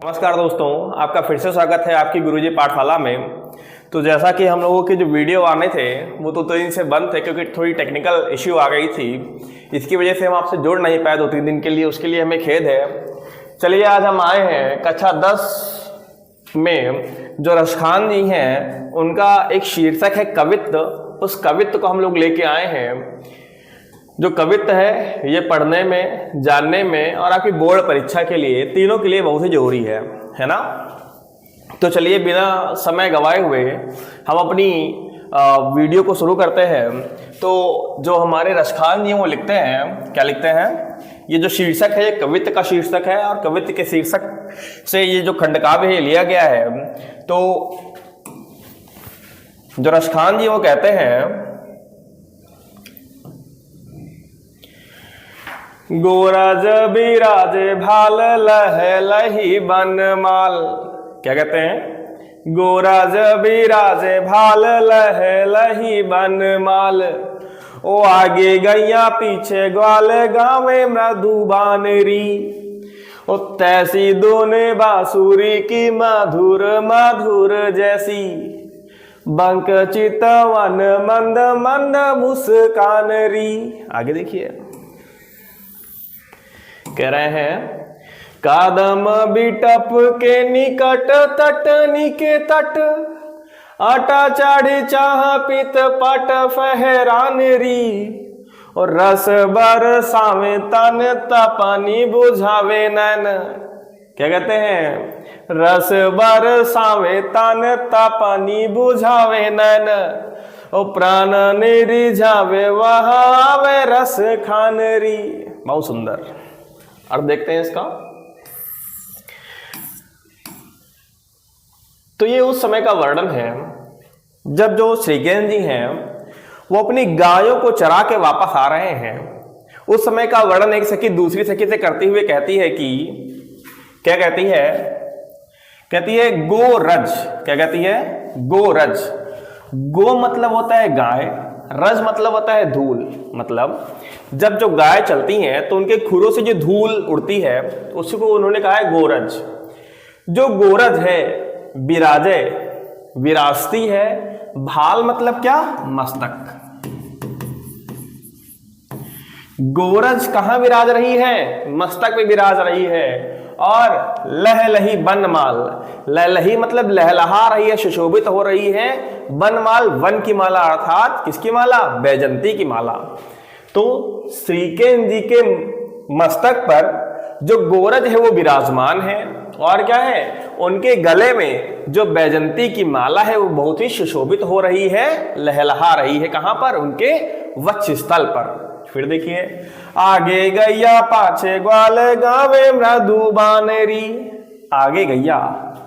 नमस्कार दोस्तों, आपका फिर से स्वागत है आपकी गुरुजी पाठशाला में। तो जैसा कि हम लोगों के जो वीडियो आने थे वो तो 2 दिन से बंद थे क्योंकि थोड़ी टेक्निकल इश्यू आ गई थी। इसकी वजह से हम आपसे जुड़ नहीं पाए 2-3 दिन के लिए, उसके लिए हमें खेद है। चलिए आज हम आए हैं कक्षा 10 में जो रसखान जी हैं उनका एक शीर्षक है कवित्व। उस कवित्व को हम लोग लेके आए हैं। जो कवित्व है ये पढ़ने में, जानने में और आपकी बोर्ड परीक्षा के लिए, तीनों के लिए बहुत ही जरूरी है ना। तो चलिए बिना समय गवाए हुए हम अपनी वीडियो को शुरू करते हैं। तो जो हमारे रसखान जी वो लिखते हैं, क्या लिखते हैं, ये जो शीर्षक है ये कवित्व का शीर्षक है और कवित्व के शीर्षक से ये जो खंडकाव्य है लिया गया है। तो जो रसखान जी वो कहते हैं, गोरज बिराज भाल लह लही बनमाल। क्या कहते हैं, गोरज बिराज भाल लह लही बनमाल। ओ आगे गैया पीछे ग्वाल गावे मृदुबानरी। ओ तैसी दोने बांसुरी की मधुर मधुर जैसी। बंक चितवन मंद मंद मुस्कानरी। आगे देखिए कह रहे हैं, कादम बिटप के निकट तटनी के तट। आटा चाड़ी चाह पित पट फहरान री। और रस बरसावे तन तपनी बुझावे नैन। क्या कहते हैं, रस बरसावे तन तपनी बुझावे नैन। ओ प्राण निरिझावे वहां आवे रस खानरी। बहुत सुंदर अर्थ देखते हैं इसका। तो ये उस समय का वर्णन है जब जो श्रीज्ञान जी हैं वो अपनी गायों को चरा के वापस आ रहे हैं। उस समय का वर्णन एक सखी दूसरी सखी से करते हुए कहती है कि, क्या कहती है, कहती है गोरज। क्या कहती है, गोरज। गो मतलब होता है गाय, रज मतलब होता है धूल। मतलब जब जो गाय चलती हैं तो उनके खुरों से जो धूल उड़ती है उसको उन्होंने कहा है गोरज। जो गोरज है विराजे, विराजती है। भाल मतलब क्या, मस्तक। गोरज कहां विराज रही है, मस्तक पे विराज रही है। और लहलही बनमाल, लहलही मतलब लहलहा रही है, सुशोभित हो रही है। बनमाल वन की माला, अर्थात किसकी माला, बैजंती की माला। तो श्रीकेन जी के मस्तक पर जो गोरज है वो विराजमान है। और क्या है, उनके गले में जो बैजंती की माला है वो बहुत ही सुशोभित हो रही है, लहलहा रही है। कहां पर, उनके वक्ष स्थल पर। फिर देखिए, आगे गैया पाछे ग्वाल गावे मृदुबानरी। आगे गैया,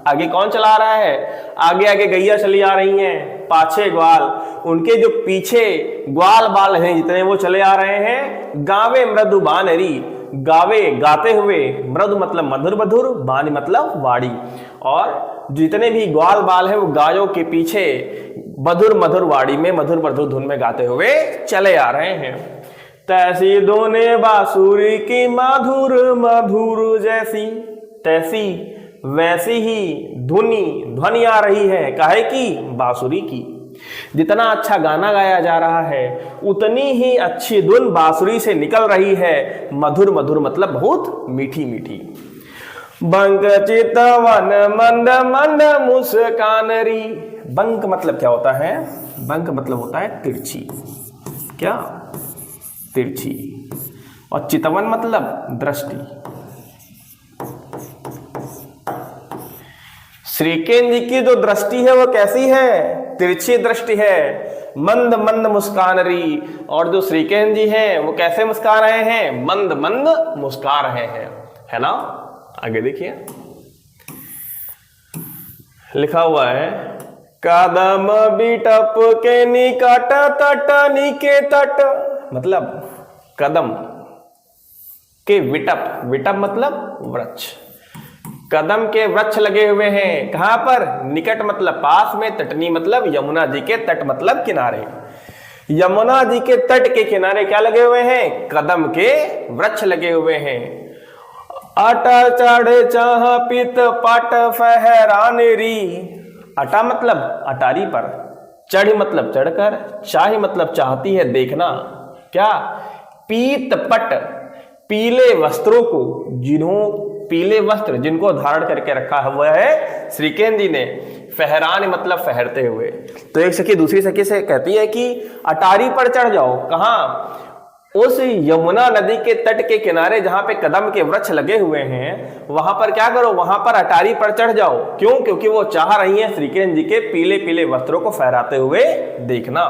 आगे कौन चला रहा है, आगे आगे गैया चली आ रही हैं, पाछे ग्वाल, उनके जो पीछे ग्वाल बाल हैं जितने वो चले आ रहे हैं। गावे मृदुबानरी, गावे गाते हुए, मृदु मतलब मधुर मधुर, बानी मतलब वाड़ी। और जितने भी ग्वाल बाल है वो गायों के पीछे मधुर मधुर वाड़ी में, मधुर मधुर धुन में गाते हुए चले आ रहे हैं। तैसी दोने बांसुरी की मधुर मधुर जैसी। तैसी वैसी ही ध्वनि आ रही है, काहे की, बांसुरी की। जितना अच्छा गाना गाया जा रहा है उतनी ही अच्छी धुन बांसुरी से निकल रही है। मधुर मधुर मतलब बहुत मीठी मीठी। बंक चितवन मंद मंद मुस्कानरी। बंक मतलब क्या होता है, बंक मतलब होता है तिरछी। क्या, तिरछी। और चितवन मतलब दृष्टि। श्रीकेन जी की जो दृष्टि है वो कैसी है, तिरछी दृष्टि है। मंद मंद मुस्कानरी। और जो श्रीकेन जी हैं वो कैसे मुस्का रहे हैं, मंद मंद मुस्का रहे हैं, है ना। आगे देखिए लिखा हुआ है, कदम बिटप के निकट तटनी के तट। मतलब कदम के विटप, विटप मतलब वृक्ष। कदम के वृक्ष लगे हुए हैं, कहां पर, निकट मतलब पास में, तटनी मतलब यमुना जी के तट मतलब किनारे। यमुना जी के तट के किनारे क्या लगे हुए हैं, कदम के वृक्ष लगे हुए हैं। अटा चढ़ चाह पित पट फहरानेरी। अटा मतलब अटारी पर, चढ़ मतलब चढ़कर, चाह मतलब चाहती है देखना, क्या? पीत पट, पीले वस्त्रों को, पीले वस्त्र जिनको धारण करके रखा हुआ है श्रीकेंद्र जी ने, फहरान मतलब फहरते हुए। तो एक सखी दूसरी सखी से कहती है कि अटारी पर चढ़ जाओ। कहां? उस यमुना नदी के तट के किनारे जहां पे कदम के वृक्ष लगे हुए हैं, वहां पर क्या करो? वहां पर अटारी पर चढ़ जाओ। क्यों? क्योंकि वो चाह रही हैं श्रीकेंद्र जी के पीले पीले वस्त्रों को फहराते हुए देखना।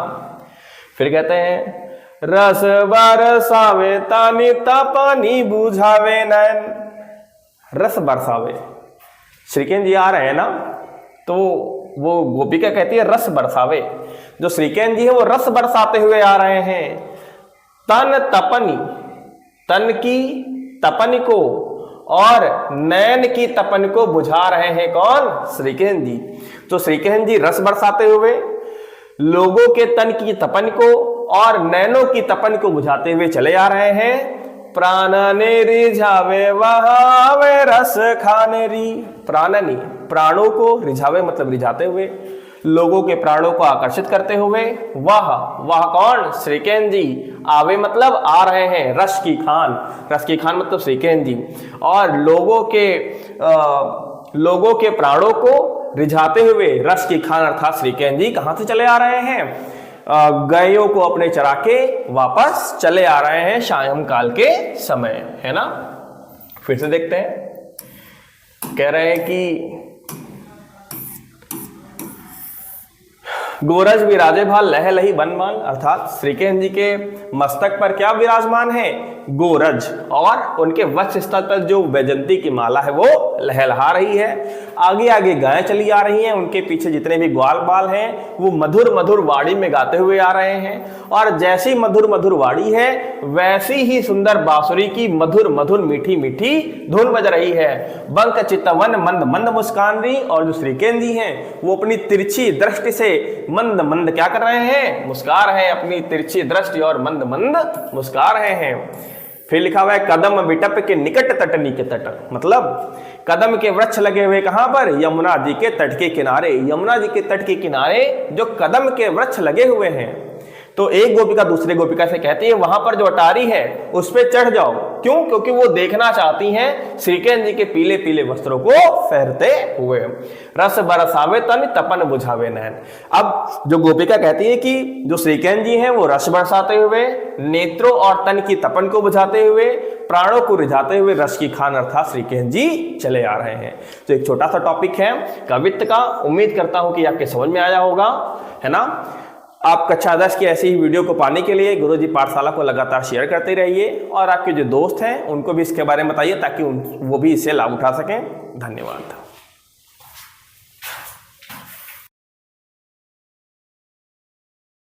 फिर कहते हैं रस बरसावे तानी तापानी बुझावे नैन। रस बरसावे, श्रीकेंद्र जी आ रहे हैं ना, तो वो गोपिका कहती है रस बरसावे। जो श्रीकेंद्र जी है वो रस बरसाते हुए आ रहे हैं। तन तपनी, तन की तपन को और नैन की तपन को बुझा रहे हैं कौन? श्रीकेंद्र जी। तो श्रीकेंद्र जी रस बरसाते हुए लोगों के तन की तपन को और नैनों की तपन को बुझाते हुए चले आ रहे हैं। प्राणने रिझावे वहावे रस खानेरी। प्राणनी, प्राणों को, रिझावे मतलब रिझाते हुए, लोगों के प्राणों को आकर्षित करते हुए, वह कौन? श्रीकेंद्र जी। आवे मतलब आ रहे हैं, रस की खान, रस की खान मतलब श्रीकेंद्र जी। और लोगों के प्राणों को रिझाते हुए रस की खान अर्थात श्रीकेंद्र जी कहां से चले आ रहे हैं? गायों को अपने चरा के वापस चले आ रहे हैं सायं काल के समय, है ना। फिर से देखते हैं, कह रहे हैं कि गोरज विराजे भाल लह लही बनमान, अर्थात श्रीकेंद्र जी के मस्तक पर क्या विराजमान है? गोरज, और उनके वक्ष स्थल पर जो वैजंती की माला है वो लहलहा रही है। आगे आगे गायें चली आ रही हैं, उनके पीछे जितने भी ग्वाल बाल हैं वो मधुर मधुर वाणी में गाते हुए आ रहे हैं। और जैसी मधुर मधुर वाणी है वैसी ही सुंदर बांसुरी की मधुर मधुर मीठी मीठी धुन बज रही है। बंक चितवन मंद मंद मुस्कान रही, और जो श्रीकेंद्र जी हैं वो अपनी तिरछी दृष्टि से मंद मंद क्या कर रहे हैं? मुस्कुरा रहे हैं, अपनी तिरछी दृष्टि और मंद मंद मुस्कुरा रहे हैं। फिर लिखा हुआ है कदम बिटप के निकट तटनी के तट, मतलब कदम के वृक्ष लगे हुए कहां पर? यमुना जी के तट के किनारे। यमुना जी के तट के किनारे जो कदम के वृक्ष लगे हुए हैं, तो एक गोपिका दूसरे गोपिका से कहती है वहां पर जो अटारी है उस पे चढ़ जाओ। क्यों? क्योंकि वो देखना चाहती हैं श्रीकेंद्र जी के पीले पीले वस्त्रों को फहरते हुए। रस बरसावे तन तपन बुझावे नैन। अब जो गोपिका कहती है कि जो श्रीकेंद्र जी हैं वो रस बरसाते हुए, नेत्रों और तन की तपन को बुझाते हुए, प्राणों को रिझाते हुए रस की खान अर्थात श्रीकेंद्र जी चले आ रहे हैं। तो एक छोटा सा टॉपिक है कवित्व का, उम्मीद करता हूं कि आपके समझ में आया होगा, है ना। आप कक्षा 10 की ऐसी ही वीडियो को पाने के लिए गुरुजी पाठशाला को लगातार शेयर करते रहिए, और आपके जो दोस्त हैं उनको भी इसके बारे में बताइए ताकि वो भी इससे लाभ उठा सकें। धन्यवाद।